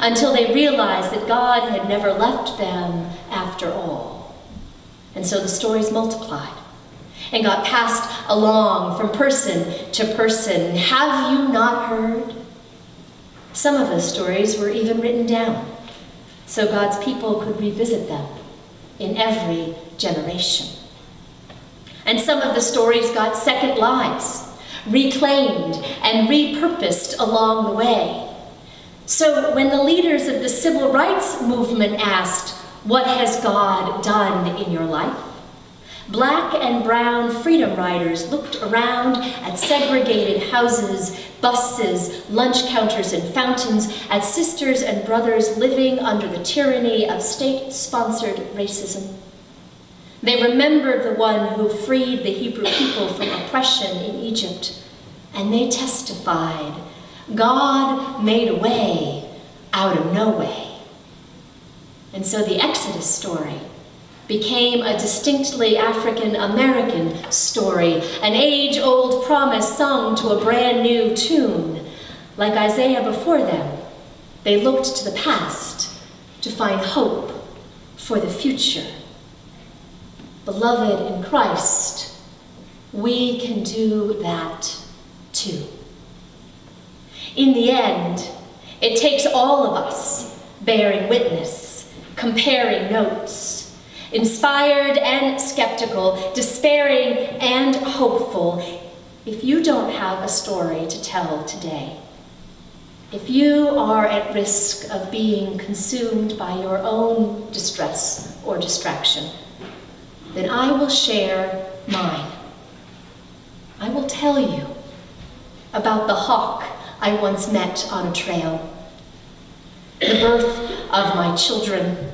until they realized that God had never left them after all. And so the stories multiplied and got passed along from person to person. Have you not heard? Some of those stories were even written down so God's people could revisit them in every generation. And some of the stories got second lives, reclaimed and repurposed along the way. So when the leaders of the civil rights movement asked, "What has God done in your life?" Black and brown freedom riders looked around at segregated houses, buses, lunch counters, and fountains, at sisters and brothers living under the tyranny of state-sponsored racism. They remembered the one who freed the Hebrew people from oppression in Egypt, and they testified, God made a way out of no way. And so the Exodus story became a distinctly African-American story, an age-old promise sung to a brand new tune. Like Isaiah before them, they looked to the past to find hope for the future. Beloved in Christ, we can do that too. In the end, it takes all of us bearing witness, comparing notes, inspired and skeptical, despairing and hopeful. If you don't have a story to tell today, if you are at risk of being consumed by your own distress or distraction, then I will share mine. I will tell you about the hawk I once met on a trail, the birth of my children,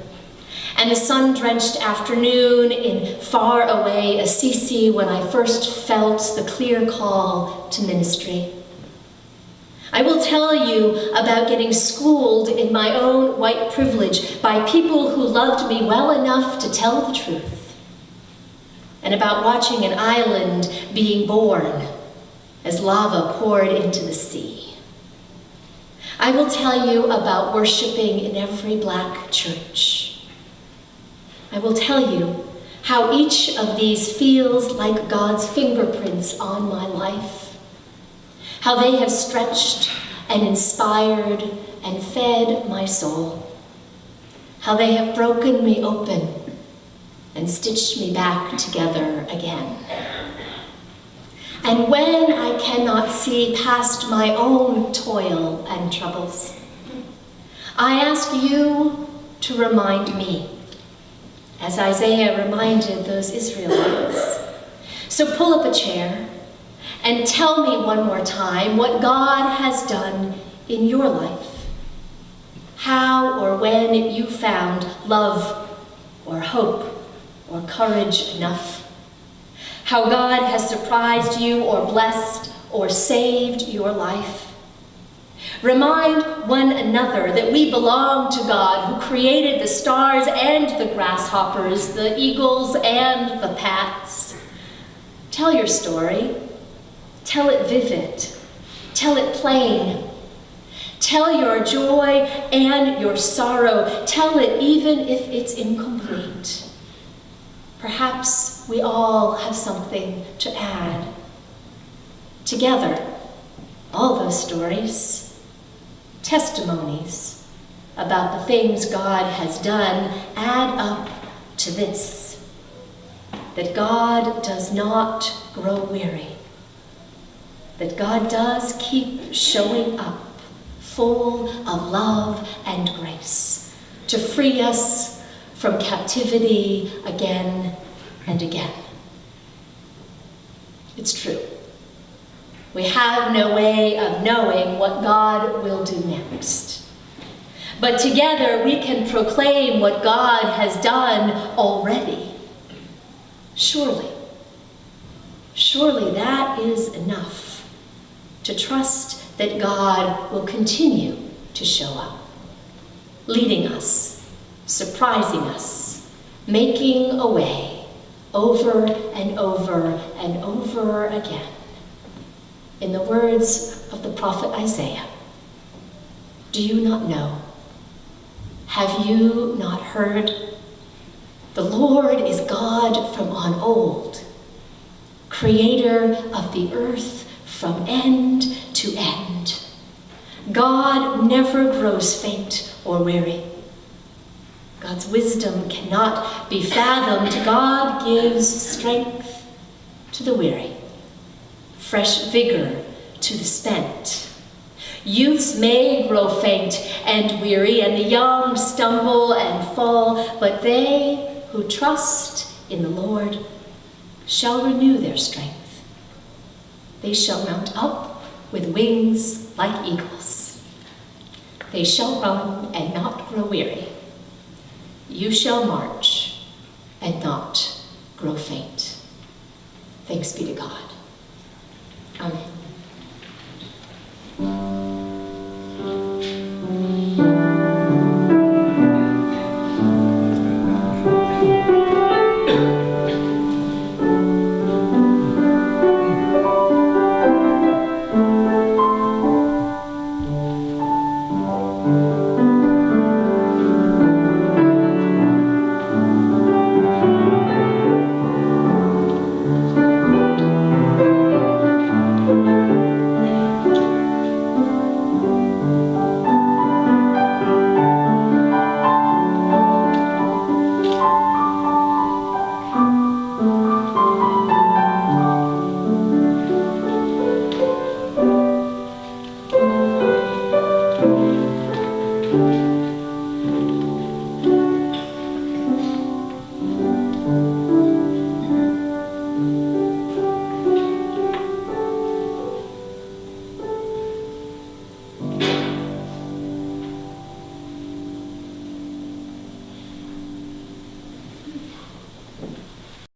and the sun-drenched afternoon in far-away Assisi when I first felt the clear call to ministry. I will tell you about getting schooled in my own white privilege by people who loved me well enough to tell the truth, and about watching an island being born as lava poured into the sea. I will tell you about worshiping in every Black church. I will tell you how each of these feels like God's fingerprints on my life, how they have stretched and inspired and fed my soul, how they have broken me open and stitched me back together again. And when I cannot see past my own toil and troubles, I ask you to remind me, as Isaiah reminded those Israelites. So pull up a chair and tell me one more time what God has done in your life. How or when you found love or hope or courage enough. How God has surprised you or blessed or saved your life. Remind one another that we belong to God who created the stars and the grasshoppers, the eagles and the bats. Tell your story. Tell it vivid. Tell it plain. Tell your joy and your sorrow. Tell it even if it's incomplete. Perhaps we all have something to add. Together, all those stories, testimonies about the things God has done add up to this, that God does not grow weary, that God does keep showing up full of love and grace to free us from captivity again and again. It's true. We have no way of knowing what God will do next. But together we can proclaim what God has done already. Surely that is enough to trust that God will continue to show up, leading us, surprising us, making a way over and over and over again. In the words of the prophet Isaiah, do you not know? Have you not heard? The Lord is God from on old, creator of the earth from end to end. God never grows faint or weary. God's wisdom cannot be fathomed. God gives strength to the weary, fresh vigor to the spent. Youths may grow faint and weary, and the young stumble and fall, but they who trust in the Lord shall renew their strength. They shall mount up with wings like eagles. They shall run and not grow weary. You shall march and not grow faint. Thanks be to God. Amen. Thank you.